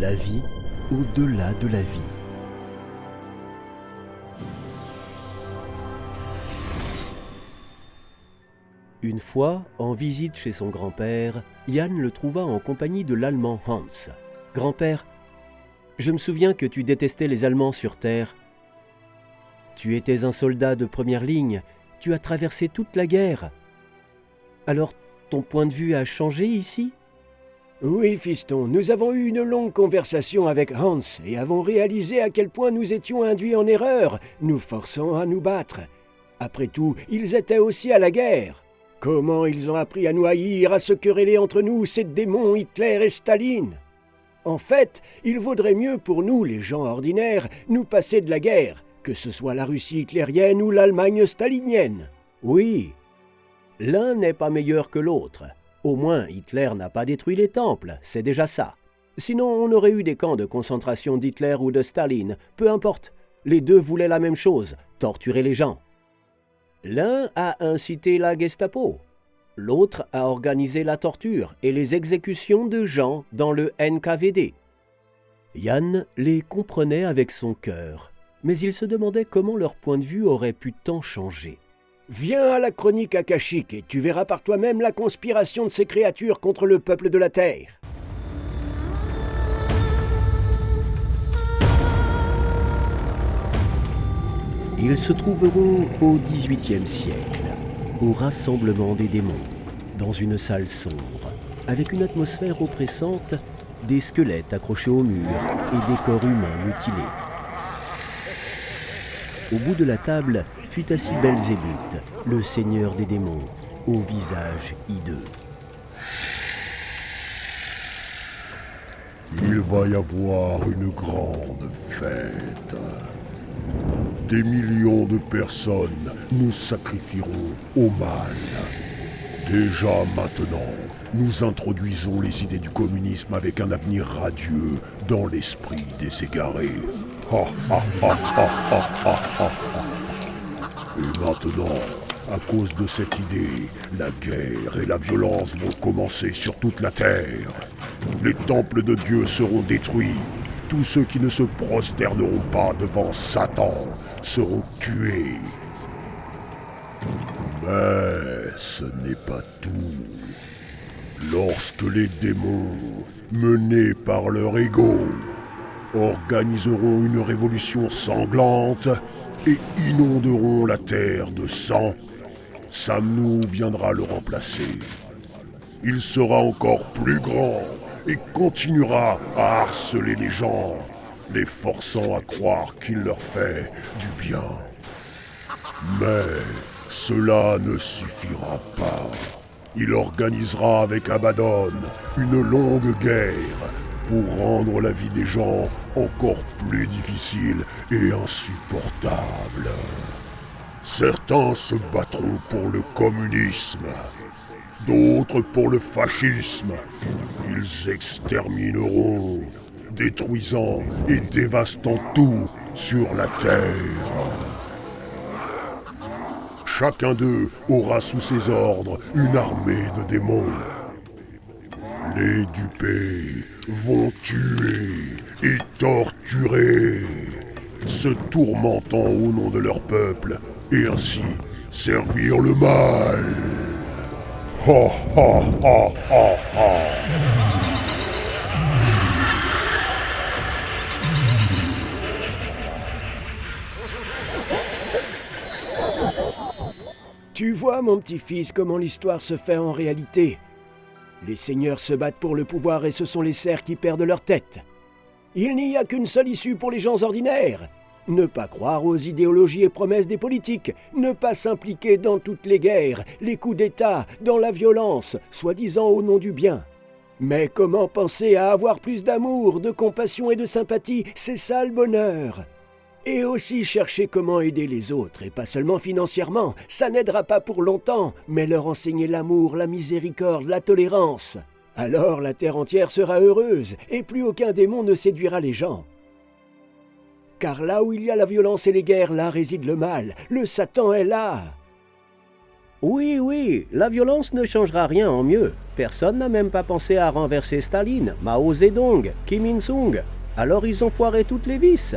La vie au-delà de la vie. Une fois, en visite chez son grand-père, Yann le trouva en compagnie de l'Allemand Hans. « Grand-père, je me souviens que tu détestais les Allemands sur Terre. Tu étais un soldat de première ligne, tu as traversé toute la guerre. Alors, ton point de vue a changé ici ?» Oui, fiston, nous avons eu une longue conversation avec Hans et avons réalisé à quel point nous étions induits en erreur, nous forçant à nous battre. Après tout, ils étaient aussi à la guerre. Comment ils ont appris à nous haïr, à se quereller entre nous, ces démons Hitler et Staline? En fait, il vaudrait mieux pour nous, les gens ordinaires, nous passer de la guerre, que ce soit la Russie hitlérienne ou l'Allemagne stalinienne. Oui, l'un n'est pas meilleur que l'autre. Au moins, Hitler n'a pas détruit les temples, c'est déjà ça. Sinon, on aurait eu des camps de concentration d'Hitler ou de Staline, peu importe. Les deux voulaient la même chose, torturer les gens. L'un a incité la Gestapo, l'autre a organisé la torture et les exécutions de gens dans le NKVD. Yann les comprenait avec son cœur, mais il se demandait comment leur point de vue aurait pu tant changer. Viens à la chronique akashique et tu verras par toi-même la conspiration de ces créatures contre le peuple de la Terre. Ils se trouveront au XVIIIe siècle, au rassemblement des démons, dans une salle sombre, avec une atmosphère oppressante, des squelettes accrochés au mur et des corps humains mutilés. Au bout de la table fut assis Belzébuth, le seigneur des démons, au visage hideux. Il va y avoir une grande fête. Des millions de personnes nous sacrifieront au mal. Déjà maintenant, nous introduisons les idées du communisme avec un avenir radieux dans l'esprit des égarés. Et maintenant, à cause de cette idée, la guerre et la violence vont commencer sur toute la terre. Les temples de Dieu seront détruits. Tous ceux qui ne se prosterneront pas devant Satan seront tués. Mais ce n'est pas tout. Lorsque les démons, menés par leur ego, organiseront une révolution sanglante et inonderont la terre de sang, Samnou viendra le remplacer. Il sera encore plus grand et continuera à harceler les gens, les forçant à croire qu'il leur fait du bien. Mais cela ne suffira pas. Il organisera avec Abaddon une longue guerre pour rendre la vie des gens encore plus difficile et insupportable. Certains se battront pour le communisme, d'autres pour le fascisme. Ils extermineront, détruisant et dévastant tout sur la terre. Chacun d'eux aura sous ses ordres une armée de démons. Les dupés vont tuer et torturer, se tourmentant au nom de leur peuple et ainsi servir le mal. Ha ha ha ha ha. Tu vois, mon petit-fils, comment l'histoire se fait en réalité. Les seigneurs se battent pour le pouvoir et ce sont les serfs qui perdent leur tête. Il n'y a qu'une seule issue pour les gens ordinaires. Ne pas croire aux idéologies et promesses des politiques, ne pas s'impliquer dans toutes les guerres, les coups d'État, dans la violence, soi-disant au nom du bien. Mais comment penser à avoir plus d'amour, de compassion et de sympathie, c'est ça le bonheur. Et aussi chercher comment aider les autres, et pas seulement financièrement, ça n'aidera pas pour longtemps, mais leur enseigner l'amour, la miséricorde, la tolérance. Alors la terre entière sera heureuse, et plus aucun démon ne séduira les gens. Car là où il y a la violence et les guerres, là réside le mal, le Satan est là. Oui, oui, la violence ne changera rien en mieux. Personne n'a même pas pensé à renverser Staline, Mao Zedong, Kim Il-sung. Alors ils ont foiré toutes les vis.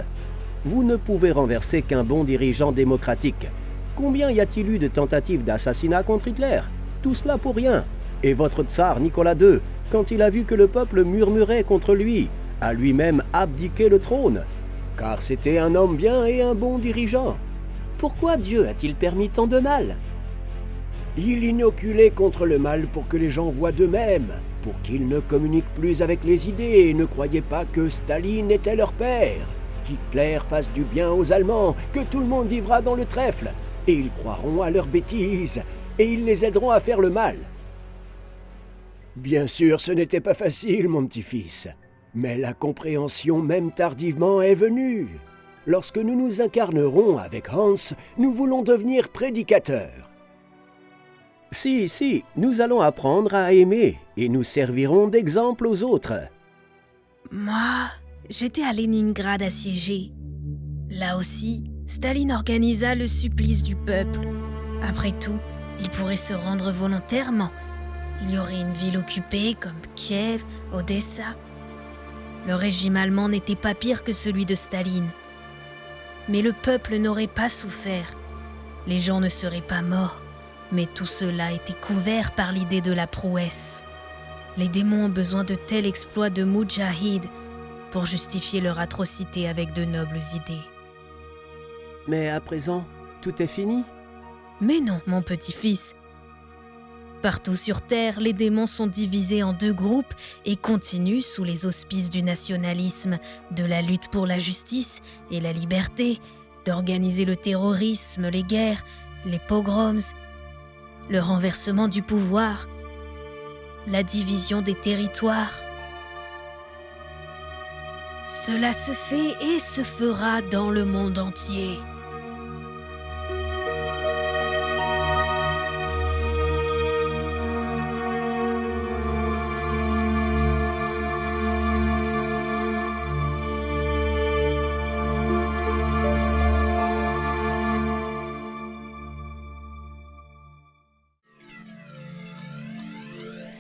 Vous ne pouvez renverser qu'un bon dirigeant démocratique. Combien y a-t-il eu de tentatives d'assassinat contre Hitler? Tout cela pour rien. Et votre tsar Nicolas II, quand il a vu que le peuple murmurait contre lui, a lui-même abdiqué le trône. Car c'était un homme bien et un bon dirigeant. Pourquoi Dieu a-t-il permis tant de mal? Il inoculait contre le mal pour que les gens voient d'eux-mêmes, pour qu'ils ne communiquent plus avec les idées et ne croyaient pas que Staline était leur père. Qu'Hitler fasse du bien aux Allemands, que tout le monde vivra dans le trèfle. Et ils croiront à leurs bêtises, et ils les aideront à faire le mal. Bien sûr, ce n'était pas facile, mon petit-fils. Mais la compréhension, même tardivement, est venue. Lorsque nous nous incarnerons avec Hans, nous voulons devenir prédicateurs. Si, nous allons apprendre à aimer et nous servirons d'exemple aux autres. Moi, j'étais à Leningrad assiégé. Là aussi, Staline organisa le supplice du peuple. Après tout, il pourrait se rendre volontairement. Il y aurait une ville occupée comme Kiev, Odessa. Le régime allemand n'était pas pire que celui de Staline. Mais le peuple n'aurait pas souffert. Les gens ne seraient pas morts. Mais tout cela était couvert par l'idée de la prouesse. Les démons ont besoin de tels exploits de Moudjahid pour justifier leur atrocité avec de nobles idées. Mais à présent, tout est fini? Mais non, mon petit-fils. Partout sur Terre, les démons sont divisés en deux groupes et continuent sous les auspices du nationalisme, de la lutte pour la justice et la liberté, d'organiser le terrorisme, les guerres, les pogroms, le renversement du pouvoir, la division des territoires. Cela se fait et se fera dans le monde entier.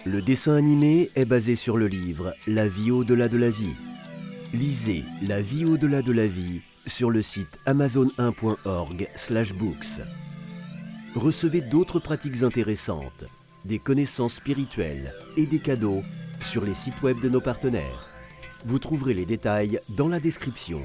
Le dessin animé est basé sur le livre La vie au-delà de la vie. Lisez La vie au-delà de la vie sur le site amazon1.org/books. Recevez d'autres pratiques intéressantes, des connaissances spirituelles et des cadeaux sur les sites web de nos partenaires. Vous trouverez les détails dans la description.